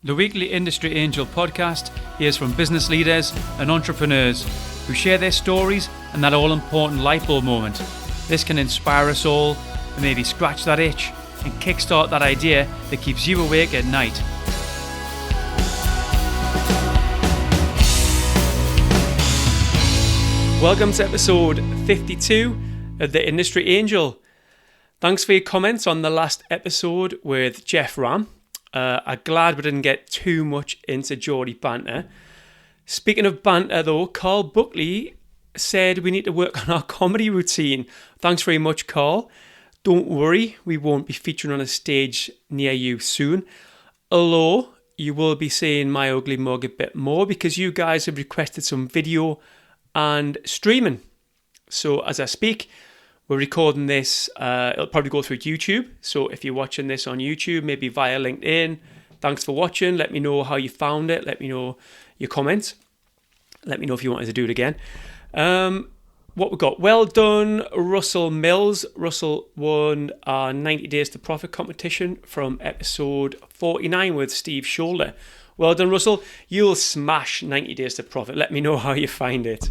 The weekly Industry Angel podcast hears from business leaders and entrepreneurs who share their stories and that all-important light bulb moment. This can inspire us all and maybe scratch that itch and kickstart that idea that keeps you awake at night. Welcome to episode 52 of the Industry Angel. Thanks for your comments on the last episode with Jeff Ram. I'm glad we didn't get too much into Geordie banter. Speaking of banter though, Carl Buckley said we need to work on our comedy routine. Thanks very much, Carl. Don't worry, we won't be featuring on a stage near you soon. Although you will be seeing my ugly mug a bit more because you guys have requested some video and streaming. So as I speak, we're recording this, it'll probably go through YouTube. So if you're watching this on YouTube, maybe via LinkedIn, thanks for watching. Let me know how you found it. Let me know your comments. Let me know if you wanted to do it again. What we got? Well done, Russell Mills. Russell won our 90 Days to Profit competition from episode 49 with Steve Shoulder. Well done, Russell. You'll smash 90 Days to Profit. Let me know how you find it.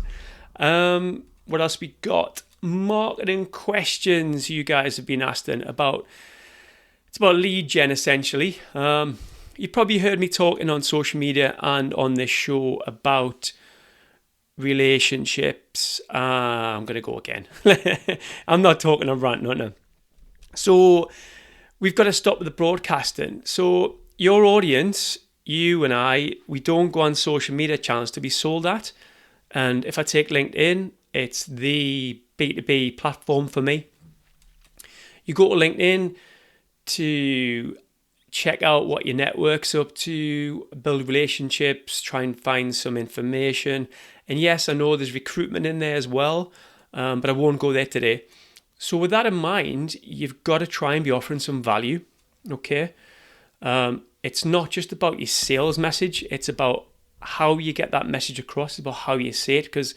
What else we got? Marketing questions you guys have been asking about. It's about lead gen essentially. You've probably heard me talking on social media and on this show about relationships. I'm going to go again. I'm not talking a rant, no. So we've got to stop with the broadcasting. So your audience, you and I, we don't go on social media channels to be sold at. And if I take LinkedIn, it's the B2B platform for me. You go to LinkedIn to check out what your network's up to, build relationships, try and find some information. And yes, I know there's recruitment in there as well, but I won't go there today. So with that in mind, you've got to try and be offering some value, okay? It's not just about your sales message, it's about how you get that message across, it's about how you say it, because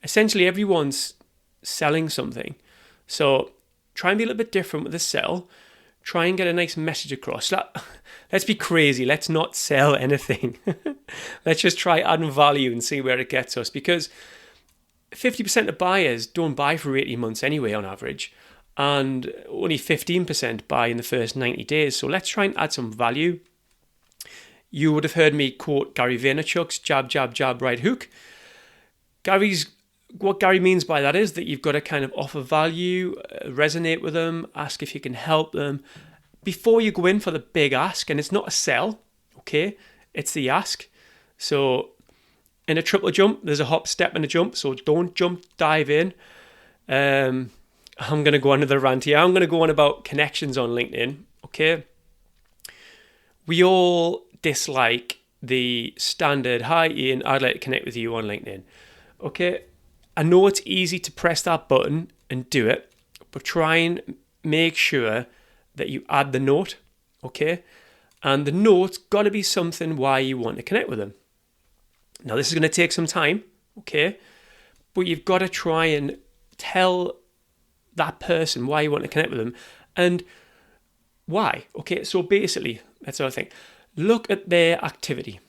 essentially everyone's selling something. So try and be a little bit different with the sell. Try and get a nice message across. Let's be crazy. Let's not sell anything. Let's just try adding value and see where it gets us. Because 50% of buyers don't buy for 18 months anyway on average. And only 15% buy in the first 90 days. So let's try and add some value. You would have heard me quote Gary Vaynerchuk's jab, jab, jab, right hook. What Gary means by that is that you've got to kind of offer value, resonate with them, ask if you can help them before you go in for the big ask. And it's not a sell, okay? It's the ask. So in a triple jump, there's a hop, step, and a jump. So don't jump, dive in. I'm going to go on to the rant here. I'm going to go on about connections on LinkedIn, okay? We all dislike the standard, hi Ian, I'd like to connect with you on LinkedIn. Okay, I know it's easy to press that button and do it, but try and make sure that you add the note, okay? And the note's got to be something why you want to connect with them. Now, this is going to take some time, okay? But you've got to try and tell that person why you want to connect with them and why, okay? So basically, that's what I think. Look at their activity.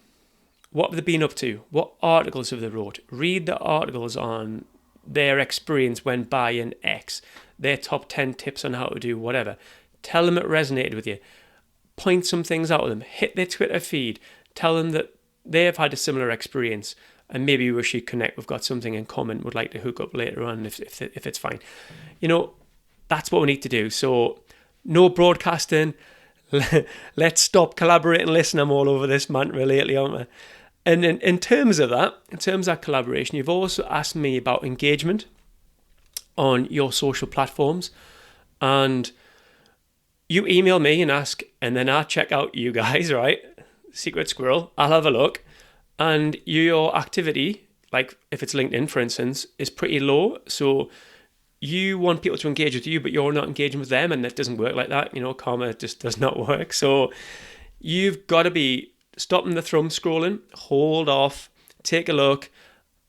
What have they been up to? What articles have they wrote? Read the articles on their experience when buying X, their top 10 tips on how to do whatever. Tell them it resonated with you. Point some things out to them. Hit their Twitter feed. Tell them that they have had a similar experience and maybe we should connect. We've got something in common. Would like to hook up later on if it's fine. You know, that's what we need to do. So no broadcasting. Let's stop collaborating. Listen, I'm all over this mantra lately, aren't I? And in terms of that collaboration, you've also asked me about engagement on your social platforms. And you email me and ask, and then I check out you guys, right? Secret squirrel. I'll have a look. And your activity, like if it's LinkedIn, for instance, is pretty low. So you want people to engage with you, but you're not engaging with them, and that doesn't work like that. You know, karma just does not work. So you've got to be stopping the thumb scrolling, hold off, take a look,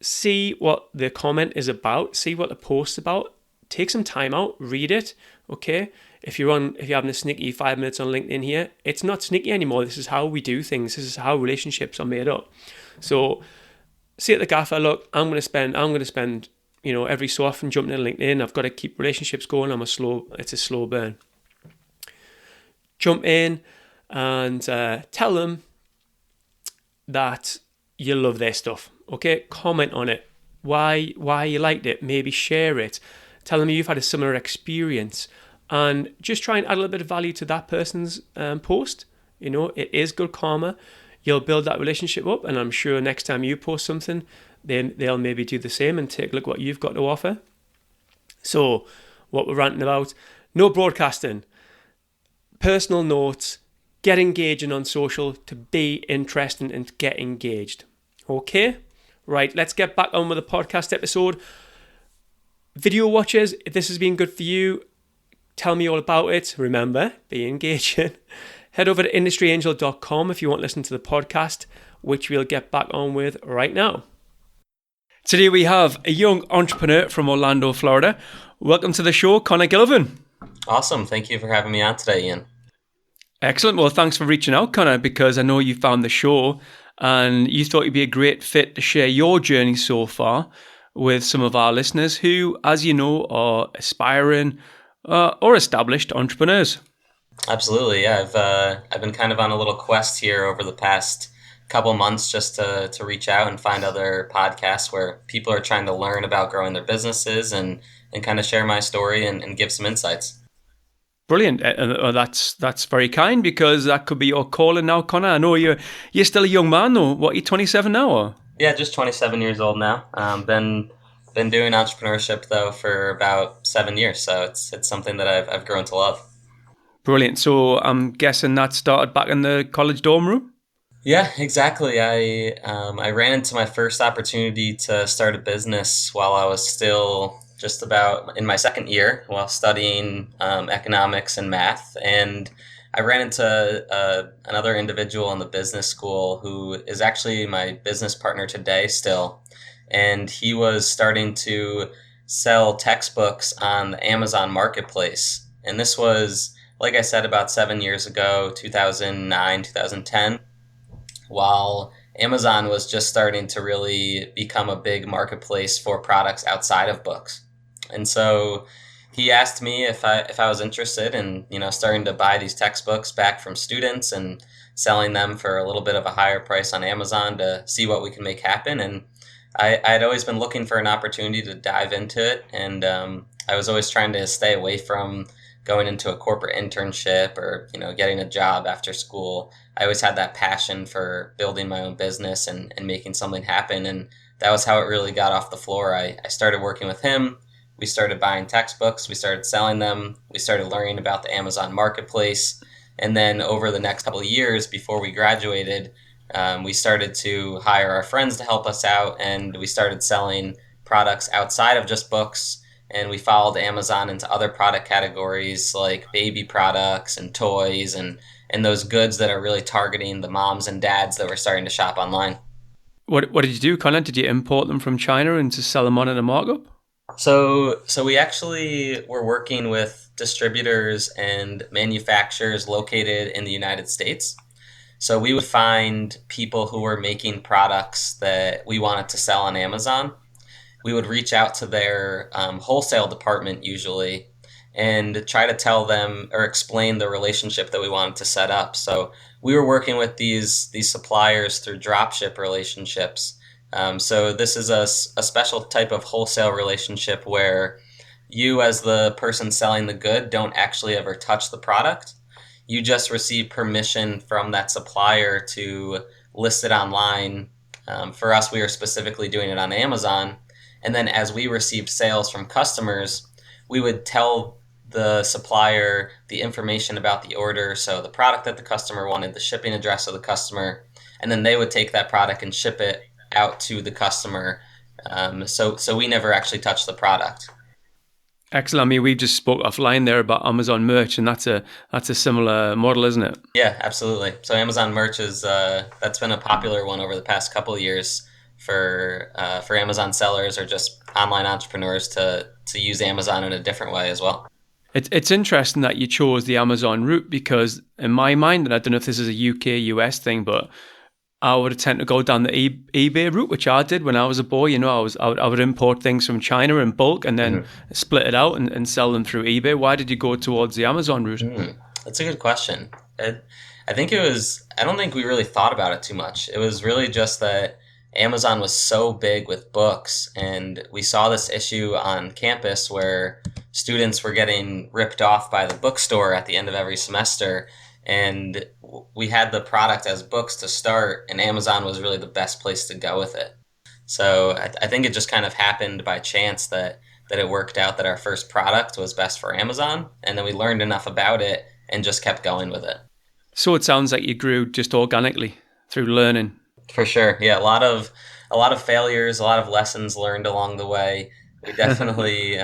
see what the comment is about, see what the post's about, take some time out, read it, okay? if you're having a sneaky 5 minutes on LinkedIn here, it's not sneaky anymore. This is how we do things. This is how relationships are made up. So say at the gaffer, look, I'm going to spend, every so often jumping in LinkedIn. I've got to keep relationships going. It's a slow burn. Jump in and tell them that you love their stuff. Okay, comment on it. Why you liked it. Maybe share it. Tell them you've had a similar experience, and just try and add a little bit of value to that person's post. It is good karma. You'll build that relationship up, and I'm sure next time you post something, then they'll maybe do the same and take a look what you've got to offer. So, what we're ranting about: no broadcasting, personal notes, get engaging on social to be interesting and get engaged. Okay, right, let's get back on with the podcast episode. Video watchers, if this has been good for you, tell me all about it. Remember, be engaging. Head over to industryangel.com if you want to listen to the podcast, which we'll get back on with right now. Today we have a young entrepreneur from Orlando, Florida. Welcome to the show, Conor Gillivan. Awesome. Thank you for having me on today, Ian. Excellent. Well, thanks for reaching out, Conor, because I know you found the show and you thought you'd be a great fit to share your journey so far with some of our listeners who, as you know, are aspiring or established entrepreneurs. Absolutely. Yeah, I've been kind of on a little quest here over the past couple months just to reach out and find other podcasts where people are trying to learn about growing their businesses and kind of share my story and give some insights. Brilliant. That's very kind, because that could be your calling now, Conor. I know you're still a young man though. What, you're 27 now? Or? Yeah, just 27 years old now. Been doing entrepreneurship though for about 7 years, so it's something that I've grown to love. Brilliant. So I'm guessing that started back in the college dorm room? Yeah, exactly. I ran into my first opportunity to start a business while I was still just about in my second year while studying economics and math. And I ran into another individual in the business school who is actually my business partner today still. And he was starting to sell textbooks on the Amazon marketplace. And this was, like I said, about 7 years ago, 2009, 2010, while Amazon was just starting to really become a big marketplace for products outside of books. And so he asked me if I was interested in, starting to buy these textbooks back from students and selling them for a little bit of a higher price on Amazon to see what we can make happen. And I'd always been looking for an opportunity to dive into it. And I was always trying to stay away from going into a corporate internship or, getting a job after school. I always had that passion for building my own business and making something happen. And that was how it really got off the floor. I started working with him. We started buying textbooks. We started selling them. We started learning about the Amazon marketplace. And then over the next couple of years before we graduated, we started to hire our friends to help us out. And we started selling products outside of just books. And we followed Amazon into other product categories like baby products and toys and those goods that are really targeting the moms and dads that were starting to shop online. What did you do, Conor? Did you import them from China and to sell them on at a markup? So we actually were working with distributors and manufacturers located in the United States. So we would find people who were making products that we wanted to sell on Amazon. We would reach out to their wholesale department usually and try to tell them or explain the relationship that we wanted to set up. So we were working with these suppliers through dropship relationships. So this is a special type of wholesale relationship where you as the person selling the good don't actually ever touch the product. You just receive permission from that supplier to list it online. For us, we were specifically doing it on Amazon. And then as we received sales from customers, we would tell the supplier the information about the order, so the product that the customer wanted, the shipping address of the customer, and then they would take that product and ship it out to the customer. So we never actually touched the product. Excellent. I mean, we just spoke offline there about Amazon merch, and that's a similar model, isn't it? Yeah, absolutely. So Amazon merch is that's been a popular one over the past couple of years for Amazon sellers or just online entrepreneurs to use Amazon in a different way as well. It's interesting that you chose the Amazon route because in my mind, and I don't know if this is a UK, US thing, but I would tend to go down the eBay route, which I did when I was a boy. I would import things from China in bulk and then split it out and sell them through eBay. Why did you go towards the Amazon route? That's a good question. I think I don't think we really thought about it too much. It was really just that Amazon was so big with books, and we saw this issue on campus where students were getting ripped off by the bookstore at the end of every semester. And we had the product as books to start, and Amazon was really the best place to go with it. So I think it just kind of happened by chance that it worked out that our first product was best for Amazon, and then we learned enough about it and just kept going with it. So it sounds like you grew just organically through learning. For sure. Yeah, a lot of failures, a lot of lessons learned along the way. We definitely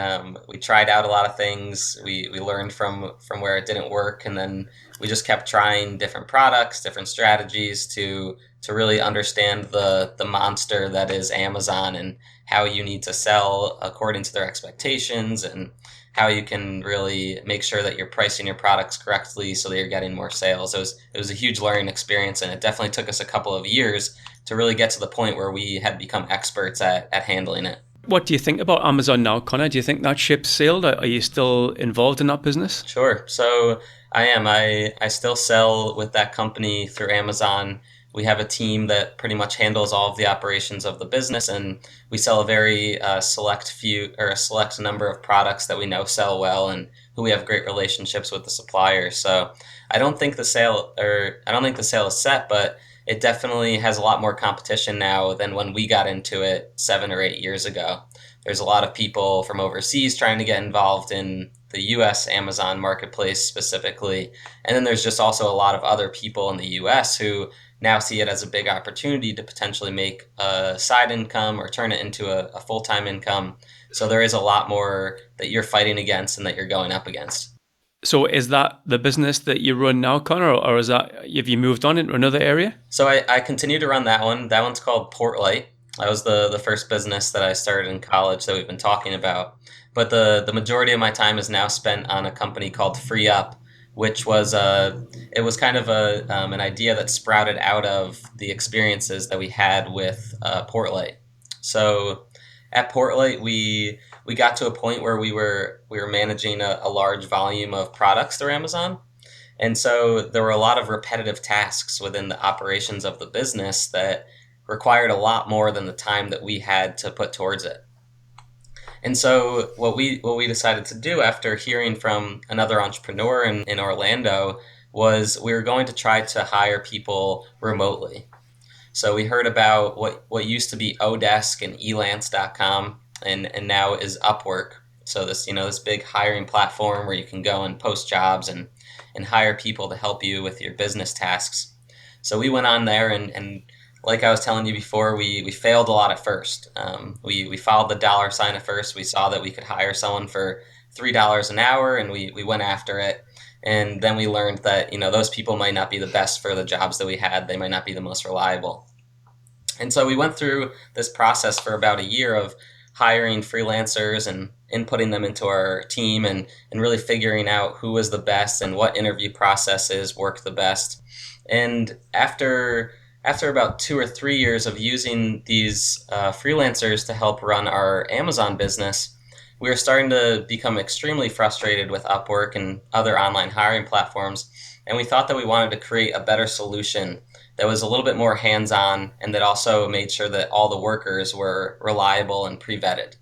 we tried out a lot of things. We learned from where it didn't work, and then we just kept trying different products, different strategies to really understand the monster that is Amazon and how you need to sell according to their expectations and how you can really make sure that you're pricing your products correctly so that you're getting more sales. It was a huge learning experience, and it definitely took us a couple of years to really get to the point where we had become experts at handling it. What do you think about Amazon now, Connor? Do you think that ship sailed? Are you still involved in that business? Sure. So I am. I still sell with that company through Amazon. We have a team that pretty much handles all of the operations of the business, and we sell a very select number of products that we know sell well and who we have great relationships with the suppliers. So I don't think the sale is set, but it definitely has a lot more competition now than when we got into it 7 or 8 years ago. There's a lot of people from overseas trying to get involved in the US Amazon marketplace specifically. And then there's just also a lot of other people in the US who now see it as a big opportunity to potentially make a side income or turn it into a full-time income. So there is a lot more that you're fighting against and that you're going up against. So is that the business that you run now, Connor, or have you moved on into another area? So I continue to run that one. That one's called Portlight. That was the first business that I started in college that we've been talking about. But the majority of my time is now spent on a company called FreeUp, which was it was kind of an idea that sprouted out of the experiences that we had with Portlight. So at Portlight, we got to a point where we were managing a large volume of products through Amazon. And so there were a lot of repetitive tasks within the operations of the business that required a lot more than the time that we had to put towards it. And so what we decided to do after hearing from another entrepreneur in Orlando was we were going to try to hire people remotely. So we heard about what used to be Odesk and elance.com and now is Upwork. So this big hiring platform where you can go and post jobs and hire people to help you with your business tasks. So we went on there and like I was telling you before, we failed a lot at first. We followed the dollar sign at first. We saw that we could hire someone for $3 an hour, and we went after it. And then we learned that those people might not be the best for the jobs that we had. They might not be the most reliable. And so we went through this process for about a year of hiring freelancers and inputting them into our team and really figuring out who was the best and what interview processes worked the best. And after about 2 or 3 years of using these freelancers to help run our Amazon business, we were starting to become extremely frustrated with Upwork and other online hiring platforms. And we thought that we wanted to create a better solution that was a little bit more hands-on and that also made sure that all the workers were reliable and pre-vetted.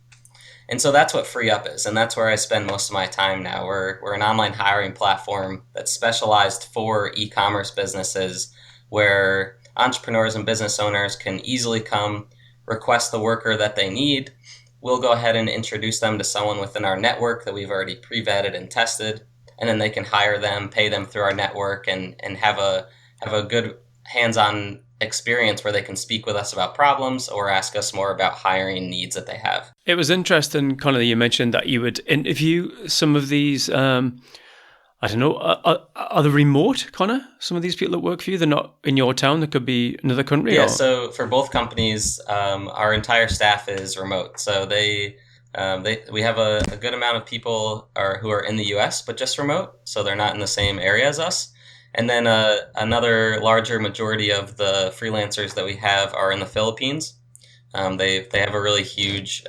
And so that's what FreeUp is, and that's where I spend most of my time now. We're an online hiring platform that's specialized for e-commerce businesses where entrepreneurs and business owners can easily come, request the worker that they need. We'll go ahead and introduce them to someone within our network that we've already pre-vetted and tested, and then they can hire them, pay them through our network, and have a good hands-on experience where they can speak with us about problems or ask us more about hiring needs that they have. It was interesting, Conor, you mentioned that you would interview some of these, I don't know, are they remote, Conor? Some of these people that work for you, they're not in your town, they could be another country? Yeah, so for both companies, our entire staff is remote. So they We have a good amount of people who are in the U.S. but just remote, so they're not in the same area as us. And then another larger majority of the freelancers that we have are in the Philippines. They have a really huge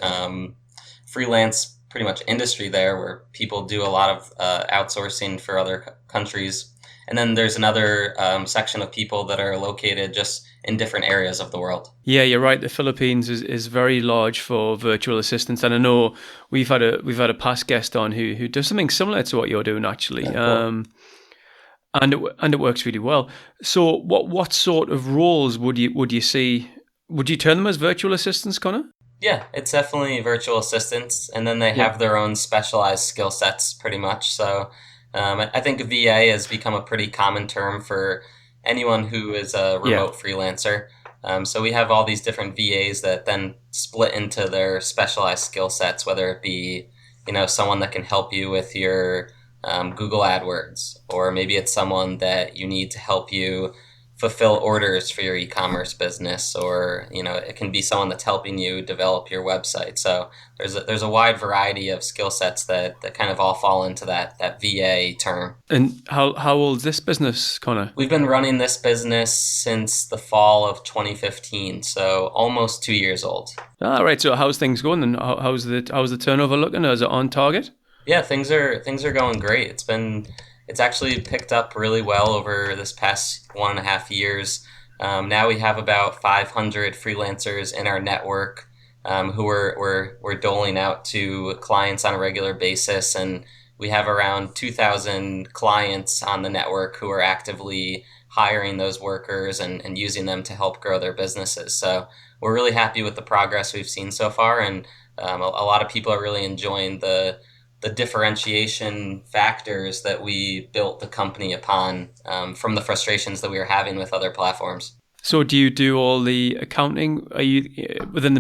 freelance pretty much industry there where people do a lot of outsourcing for other countries. And then there's another section of people that are located just in different areas of the world. Yeah, you're right. The Philippines is very large for virtual assistants, and I know we've had a past guest on who does something similar to what you're doing actually. Cool. And it works really well. So what sort of roles would you see? Would you term them as virtual assistants, Connor? Yeah, it's definitely virtual assistants, and then they Yeah. have their own specialized skill sets pretty much. So I think VA has become a pretty common term for anyone who is a remote freelancer. So we have all these different VAs that then split into their specialized skill sets, whether it be, someone that can help you with your Google AdWords, or maybe it's someone that you need to help you fulfill orders for your e-commerce business, or it can be someone that's helping you develop your website. So there's a wide variety of skill sets that kind of all fall into that VA term. And how old is this business, Connor? We've been running this business since the fall of 2015, so almost 2 years old. All right. So how's things going, and how's the turnover looking? Is it on target? Yeah, things are going great. It's actually picked up really well over this past 1.5 years. Now we have about 500 freelancers in our network who we're doling out to clients on a regular basis, and we have around 2,000 clients on the network who are actively hiring those workers and using them to help grow their businesses. So we're really happy with the progress we've seen so far, and a lot of people are really enjoying the differentiation factors that we built the company upon from the frustrations that we were having with other platforms. So do you do all the accounting? Are you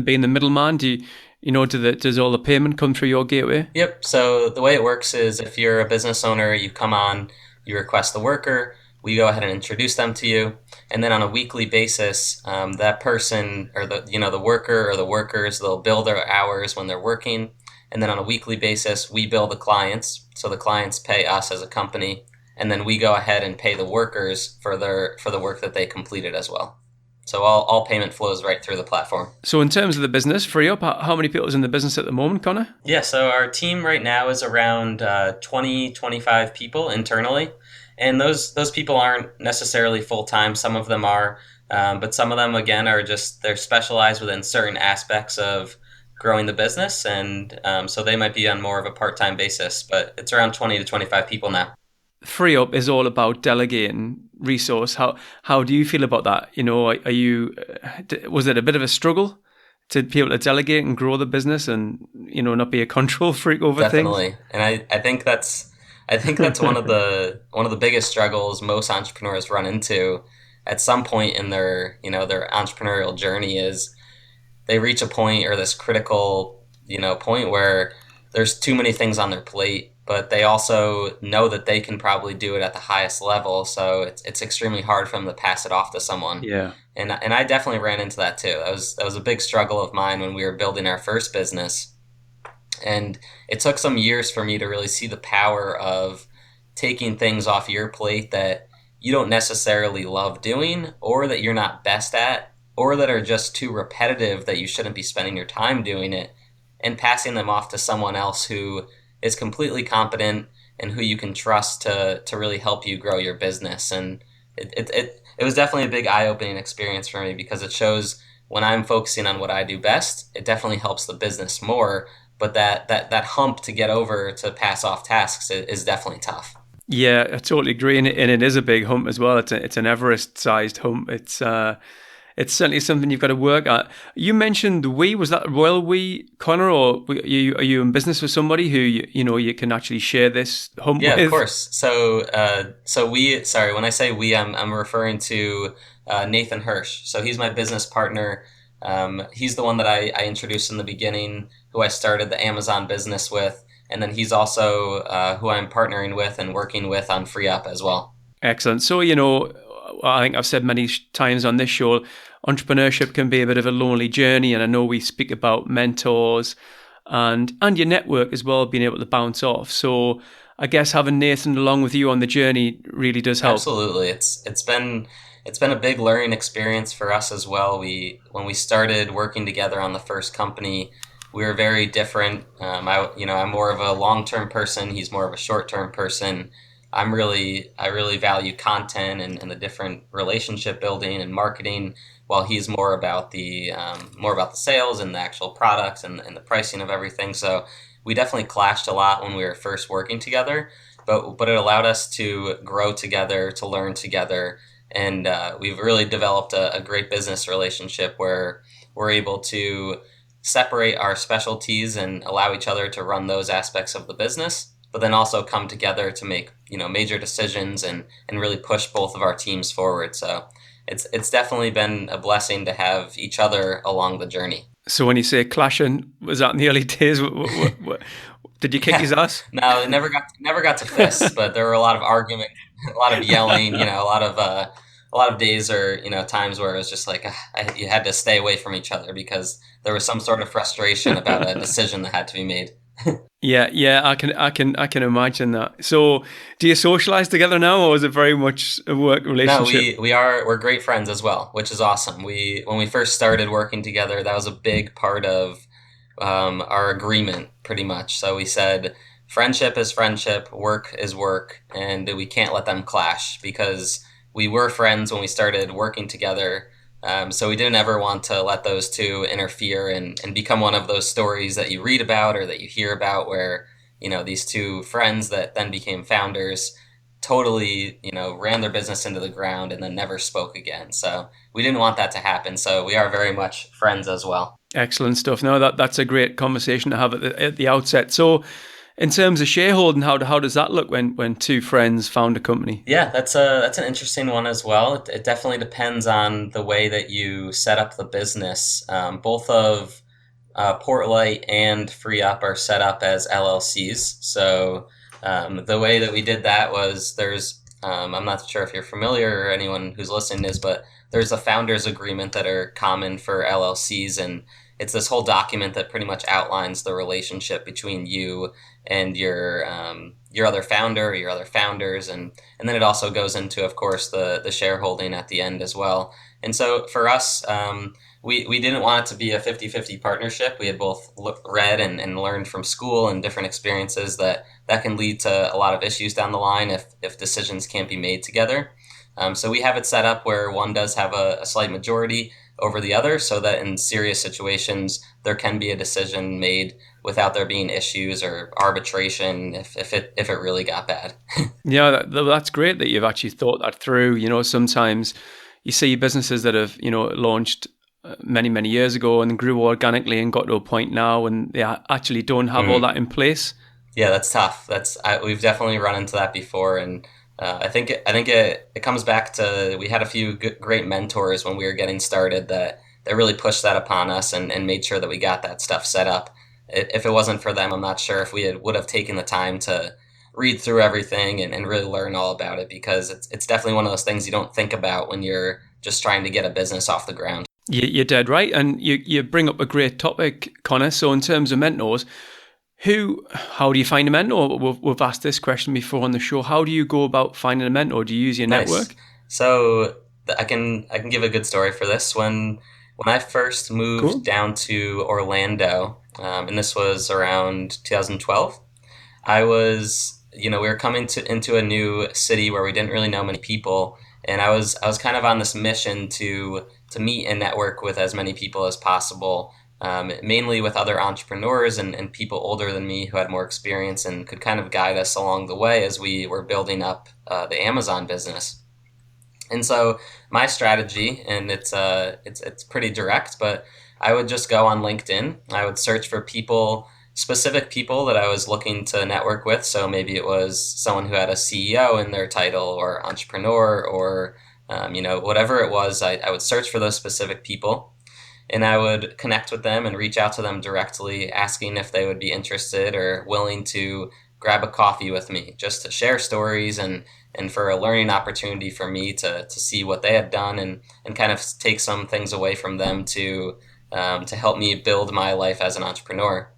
being the middleman? Does all the payment come through your gateway? Yep. So the way it works is if you're a business owner, you come on, you request the worker, we go ahead and introduce them to you. And then on a weekly basis, that person or the worker or the workers, they'll bill their hours when they're working. And then on a weekly basis, we bill the clients. So the clients pay us as a company. And then we go ahead and pay the workers for the work that they completed as well. So all payment flows right through the platform. So in terms of the business, FreeUp, how many people is in the business at the moment, Connor? Yeah, so our team right now is around 25 people internally. And those people aren't necessarily full-time. Some of them are. But some of them, again, they're specialized within certain aspects of growing the business, and so they might be on more of a part-time basis, but it's around 20 to 25 people now. FreeUp is all about delegating resource. How do you feel about that? Was it a bit of a struggle to be able to delegate and grow the business and not be a control freak over Definitely. things? And I think that's one of the biggest struggles most entrepreneurs run into at some point in their entrepreneurial journey is they reach a point or this critical, point where there's too many things on their plate, but they also know that they can probably do it at the highest level. So it's extremely hard for them to pass it off to someone. Yeah. And I definitely ran into that too. That was a big struggle of mine when we were building our first business. And it took some years for me to really see the power of taking things off your plate that you don't necessarily love doing, or that you're not best at, or that are just too repetitive that you shouldn't be spending your time doing it, and passing them off to someone else who is completely competent and who you can trust to really help you grow your business. And it was definitely a big eye-opening experience for me, because it shows when I'm focusing on what I do best, it definitely helps the business more. But that hump to get over to pass off tasks is definitely tough. Yeah, I totally agree. And it is a big hump as well. It's an Everest-sized hump. It's certainly something you've got to work at. You mentioned we. Was that royal we, Connor, or are you in business with somebody who you can actually share this hump with? Yeah, of course. So when I say we, I'm referring to Nathan Hirsch. So he's my business partner. He's the one that I introduced in the beginning, who I started the Amazon business with, and then he's also who I'm partnering with and working with on FreeUp as well. Excellent. So I think I've said many times on this show, entrepreneurship can be a bit of a lonely journey, and I know we speak about mentors and your network as well, being able to bounce off. So I guess having Nathan along with you on the journey really does help. Absolutely. It's been a big learning experience for us as well. When we started working together on the first company, we were very different. I'm more of a long-term person. He's more of a short-term person. I really value content and the different relationship building and marketing, while he's more about the sales and the actual products and the pricing of everything. So we definitely clashed a lot when we were first working together, but it allowed us to grow together, to learn together, and we've really developed a great business relationship where we're able to separate our specialties and allow each other to run those aspects of the business, but then also come together to make major decisions and really push both of our teams forward. So it's definitely been a blessing to have each other along the journey. So when you say clashing, was that in the early days? What, did you kick his ass? No, it never got to fists, but there were a lot of argument, a lot of yelling, a lot of days or times where it was just like you had to stay away from each other because there was some sort of frustration about a decision that had to be made. Yeah, I can imagine that. So, do you socialize together now, or is it very much a work relationship? No, we're great friends as well, which is awesome. When we first started working together, that was a big part of our agreement, pretty much. So we said friendship is friendship, work is work, and we can't let them clash because we were friends when we started working together. So we didn't ever want to let those two interfere and become one of those stories that you read about or that you hear about where, these two friends that then became founders totally, ran their business into the ground and then never spoke again. So we didn't want that to happen. So we are very much friends as well. Excellent stuff. No, that's a great conversation to have at the outset. So in terms of shareholding, how does that look when two friends found a company? Yeah, that's an interesting one as well. It definitely depends on the way that you set up the business. Both of Portlight and FreeUp are set up as LLCs. So the way that we did that was I'm not sure if you're familiar or anyone who's listening is, but there's a founders agreement that are common for LLCs, and it's this whole document that pretty much outlines the relationship between you and your other founder or your other founders, and then it also goes into, of course, the shareholding at the end as well. And so for us, we didn't want it to be a 50-50 partnership. We had both read and learned from school and different experiences that can lead to a lot of issues down the line if decisions can't be made together. So we have it set up where one does have a slight majority over the other, so that in serious situations there can be a decision made without there being issues or arbitration if it really got bad. Yeah, that's great that you've actually thought that through. Sometimes you see businesses that have launched many years ago and grew organically and got to a point now and they actually don't have all that in place. Yeah, that's tough. We've definitely run into that before, and I think it comes back to we had a few great mentors when we were getting started that really pushed that upon us and made sure that we got that stuff set up. If it wasn't for them, I'm not sure if we would have taken the time to read through everything and really learn all about it, because it's definitely one of those things you don't think about when you're just trying to get a business off the ground. You're dead right, and you bring up a great topic, Connor. So in terms of mentors, how do you find a mentor? We've asked this question before on the show. How do you go about finding a mentor? Do you use your network? So I can give a good story for this. When I first moved down to Orlando, and this was around 2012, I was, we were coming into a new city where we didn't really know many people, and I was kind of on this mission to meet and network with as many people as possible. Mainly with other entrepreneurs and people older than me who had more experience and could kind of guide us along the way as we were building up the Amazon business. And so my strategy, and it's pretty direct, but I would just go on LinkedIn. I would search for specific people that I was looking to network with. So maybe it was someone who had a CEO in their title or entrepreneur or whatever it was. I would search for those specific people. And I would connect with them and reach out to them directly, asking if they would be interested or willing to grab a coffee with me, just to share stories and for a learning opportunity for me to see what they had done and kind of take some things away from them to help me build my life as an entrepreneur.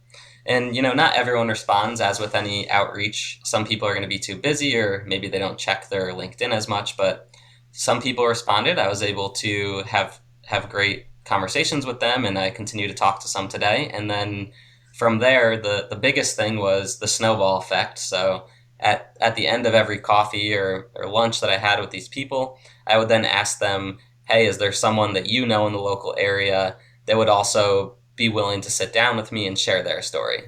And, not everyone responds. As with any outreach, some people are going to be too busy, or maybe they don't check their LinkedIn as much, but some people responded. I was able to have great conversations with them, and I continue to talk to some today. And then from there, the biggest thing was the snowball effect. So at the end of every coffee or lunch that I had with these people, I would then ask them, hey, is there someone that you know in the local area that would also be willing to sit down with me and share their story?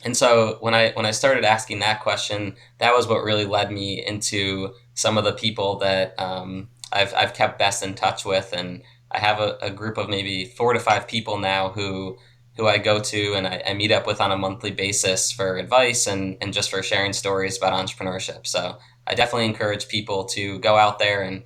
And so when I started asking that question, that was what really led me into some of the people that I've kept best in touch with, and I have a group of maybe 4 to 5 people now who I go to and I meet up with on a monthly basis for advice and just for sharing stories about entrepreneurship. So I definitely encourage people to go out there and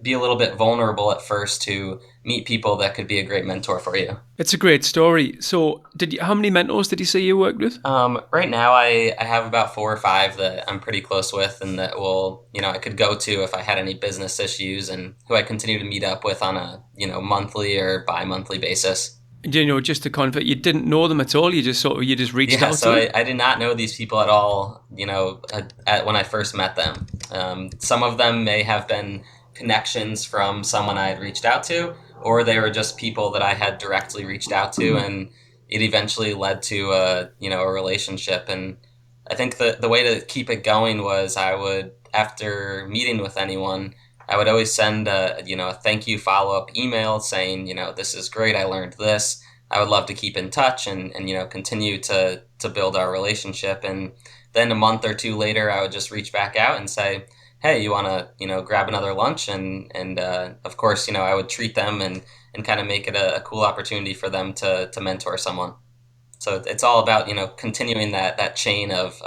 be a little bit vulnerable at first to meet people that could be a great mentor for you. It's a great story. So how many mentors did you say you worked with? Right now I have about 4 or 5 that I'm pretty close with and that I could go to if I had any business issues, and who I continue to meet up with on a, monthly or bi-monthly basis. Just to confirm, you didn't know them at all. You just reached out so to them? I did not know these people at all, when I first met them. Some of them may have been connections from someone I had reached out to, or they were just people that I had directly reached out to, and it eventually led to a relationship. And I think the way to keep it going was I would, after meeting with anyone, I would always send a thank you follow-up email saying, this is great, I learned this. I would love to keep in touch and continue to build our relationship. And then a month or 2 later, I would just reach back out and say, hey, you want to, grab another lunch? And of course, I would treat them and kind of make it a cool opportunity for them to mentor someone. So it's all about, continuing that chain of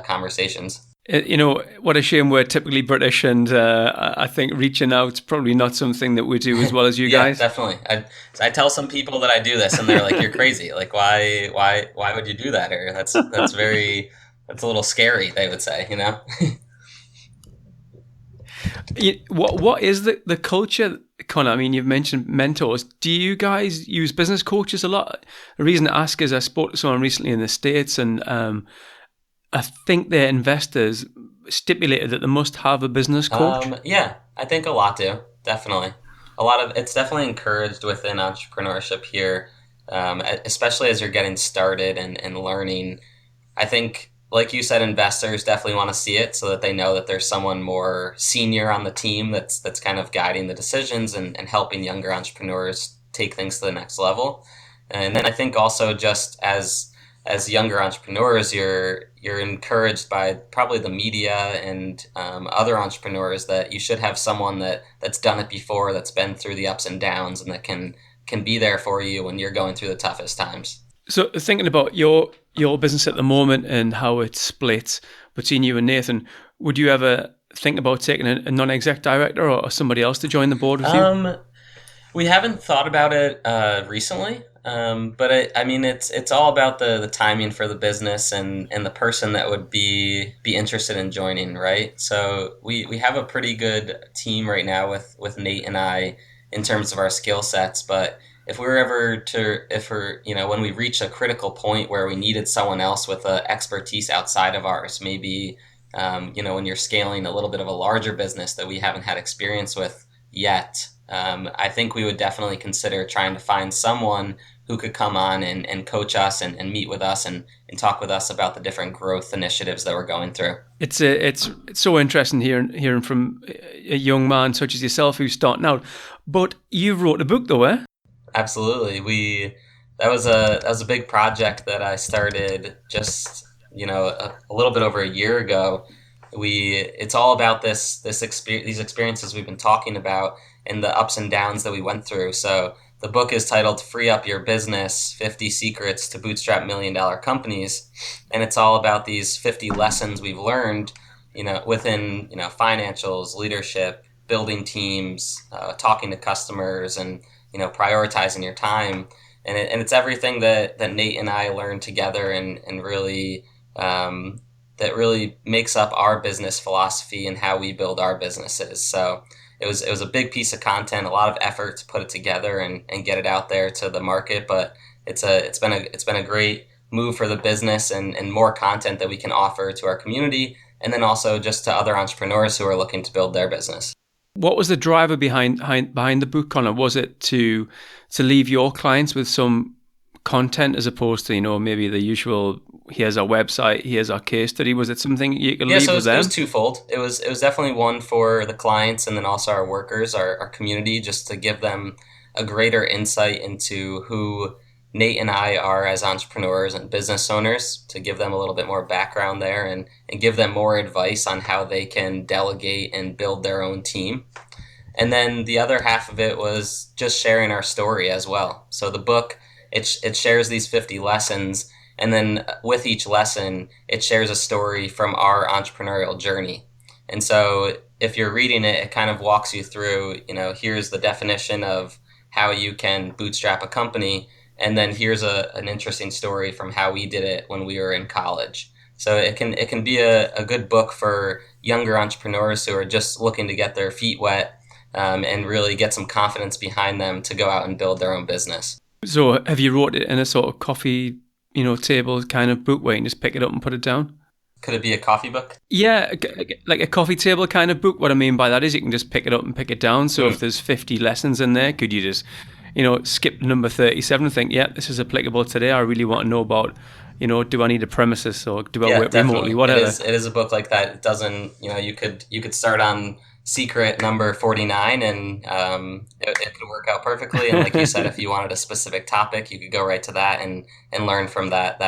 conversations. What a shame we're typically British, and I think reaching out's probably not something that we do as well as you guys. Yeah, definitely. I tell some people that I do this, and they're like, "You're crazy! Like, why would you do that?" Or that's a little scary. They would say, What is the culture, Connor? I mean, you've mentioned mentors. Do you guys use business coaches a lot? The reason I ask is I spoke to someone recently in the States, and I think their investors stipulated that they must have a business coach. Yeah, I think a lot do. Definitely. It's definitely encouraged within entrepreneurship here, especially as you're getting started and learning. I think, like you said, investors definitely want to see it so that they know that there's someone more senior on the team that's kind of guiding the decisions and helping younger entrepreneurs take things to the next level. And then I think also just as younger entrepreneurs, you're encouraged by probably the media and other entrepreneurs that you should have someone that's done it before, that's been through the ups and downs, and that can be there for you when you're going through the toughest times. So thinking about your business at the moment and how it's split between you and Nathan, would you ever think about taking a non-exec director or somebody else to join the board with you? We haven't thought about it recently. But it's all about the timing for the business and the person that would be interested in joining, right? So we have a pretty good team right now with Nate and I in terms of our skill sets. But if when we reach a critical point where we needed someone else with expertise outside of ours, maybe when you're scaling a little bit of a larger business that we haven't had experience with yet, I think we would definitely consider trying to find someone who could come on and coach us and meet with us and talk with us about the different growth initiatives that we're going through. It's so interesting hearing from a young man such as yourself who's starting out. But you wrote a book though, eh? Absolutely. That was a big project that I started just a little bit over a year ago. It's all about these experiences we've been talking about and the ups and downs that we went through. So the book is titled FreeUp Your Business, 50 Secrets to Bootstrap Million Dollar Companies. And it's all about these 50 lessons we've learned, within, financials, leadership, building teams, talking to customers, and, prioritizing your time. And it's everything that Nate and I learned together and really, that really makes up our business philosophy and how we build our businesses. So it was a big piece of content, a lot of effort to put it together and get it out there to the market. But it's been a great move for the business and more content that we can offer to our community, and then also just to other entrepreneurs who are looking to build their business. What was the driver behind the book, Conor? Was it to leave your clients with some content as opposed to, maybe the usual, here's our website, here's our case study? Was it something you could leave with them? It was twofold. It was definitely one for the clients and then also our workers, our community, just to give them a greater insight into who Nate and I are as entrepreneurs and business owners, to give them a little bit more background there and give them more advice on how they can delegate and build their own team. And then the other half of it was just sharing our story as well. So the book, it shares these 50 lessons, and then with each lesson, it shares a story from our entrepreneurial journey. And so if you're reading it, it kind of walks you through, here's the definition of how you can bootstrap a company. And then here's an interesting story from how we did it when we were in college. So it can be a good book for younger entrepreneurs who are just looking to get their feet wet and really get some confidence behind them to go out and build their own business. So have you wrote it in a sort of coffee, table kind of book where you can just pick it up and put it down? Could it be a coffee book? Yeah, like a coffee table kind of book. What I mean by that is you can just pick it up and pick it down. So if there's 50 lessons in there, could you just skip to number 37 and think, yeah, this is applicable today. I really want to know about, do I need a premises or do I work remotely, whatever. It is a book like that. It doesn't, you could start on secret number 49 and it could work out perfectly. And like you said, if you wanted a specific topic, you could go right to that and learn from that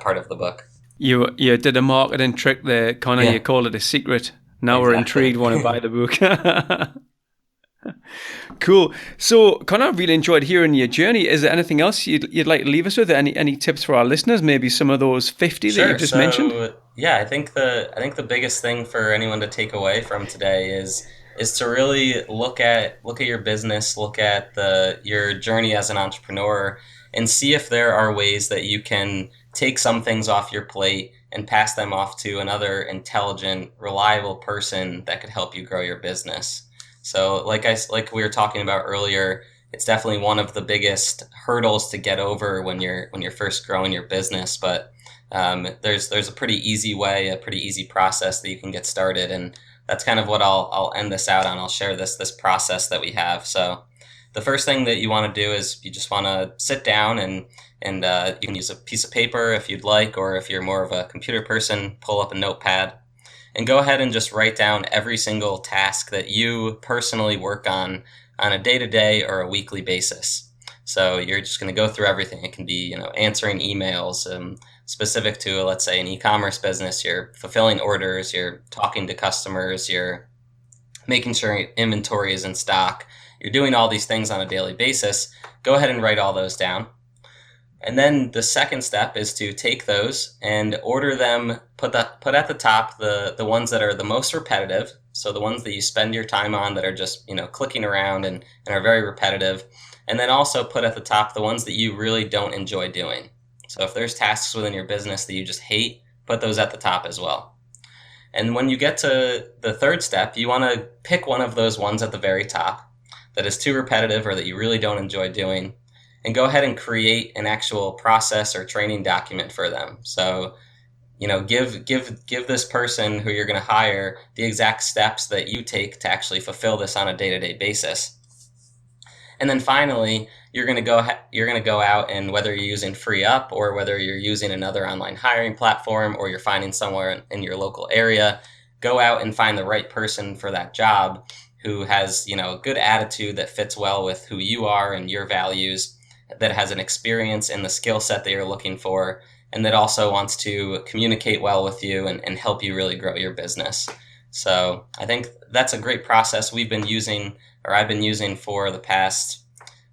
part of the book. You did a marketing trick there, Conor. Yeah. You called it a secret. Now We're intrigued, want to buy the book. Cool. So, Conor, I've really enjoyed hearing your journey. Is there anything else you'd like to leave us with? Any tips for our listeners? Maybe some of those 50 that you just mentioned? Yeah, I think the biggest thing for anyone to take away from today is to really look at your business, look at your journey as an entrepreneur, and see if there are ways that you can take some things off your plate and pass them off to another intelligent, reliable person that could help you grow your business. So like we were talking about earlier, it's definitely one of the biggest hurdles to get over when you're first growing your business. But there's a pretty easy way, a pretty easy process that you can get started, and that's kind of what I'll end this out on. I'll share this process that we have. So the first thing that you want to do is you just want to sit down and you can use a piece of paper if you'd like, or if you're more of a computer person, pull up a notepad and go ahead and just write down every single task that you personally work on a day-to-day or a weekly basis. So you're just going to go through everything. It can be, answering emails specific to, let's say, an e-commerce business. You're fulfilling orders, you're talking to customers, you're making sure inventory is in stock. You're doing all these things on a daily basis. Go ahead and write all those down. And then the second step is to take those and order them, put at the top the ones that are the most repetitive. So the ones that you spend your time on that are just, clicking around and are very repetitive. And then also put at the top the ones that you really don't enjoy doing. So if there's tasks within your business that you just hate, put those at the top as well. And when you get to the third step, you want to pick one of those ones at the very top that is too repetitive or that you really don't enjoy doing, and go ahead and create an actual process or training document for them. So, give this person who you're going to hire the exact steps that you take to actually fulfill this on a day-to-day basis. And then finally, you're going to go out, and whether you're using FreeUp or whether you're using another online hiring platform or you're finding somewhere in your local area, go out and find the right person for that job who has, a good attitude that fits well with who you are and your values, that has an experience in the skill set that you're looking for, and that also wants to communicate well with you and help you really grow your business. So I think that's a great process I've been using for the past,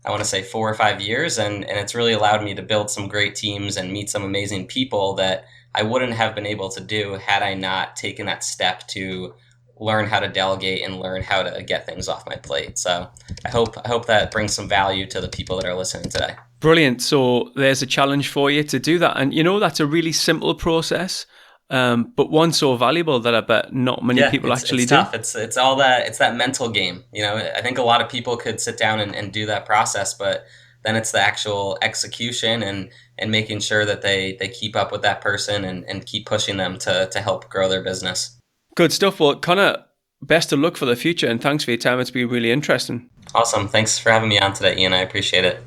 I want to say 4 or 5 years. And it's really allowed me to build some great teams and meet some amazing people that I wouldn't have been able to do had I not taken that step to learn how to delegate and learn how to get things off my plate. So I hope that brings some value to the people that are listening today. Brilliant. So there's a challenge for you to do that. And that's a really simple process, but one so valuable that I bet not many people actually do. Tough. It's that mental game. I think a lot of people could sit down and do that process, but then it's the actual execution and making sure that they keep up with that person and keep pushing them to help grow their business. Good stuff. Well, Conor, best of luck for the future, and thanks for your time. It's been really interesting. Awesome. Thanks for having me on today, Ian. I appreciate it.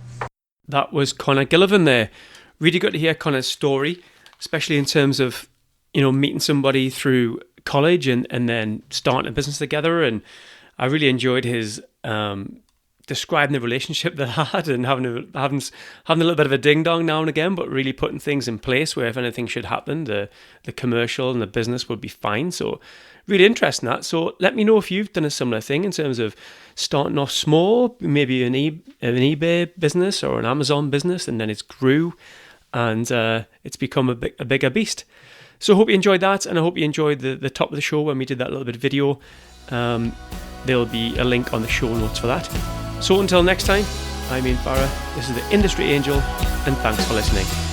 That was Conor Gillivan there. Really good to hear Conor's story, especially in terms of, meeting somebody through college and then starting a business together. And I really enjoyed his describing the relationship they had and having a little bit of a ding dong now and again, but really putting things in place where if anything should happen, the commercial and the business would be fine. So really interesting that. So let me know if you've done a similar thing in terms of starting off small, maybe an eBay business or an Amazon business, and then it's grew and it's become a bigger beast. So I hope you enjoyed that, and I hope you enjoyed the top of the show when we did that little bit of video. There'll be a link on the show notes for that. So until next time, I'm Ian Farah, this is the Industry Angel, and thanks for listening.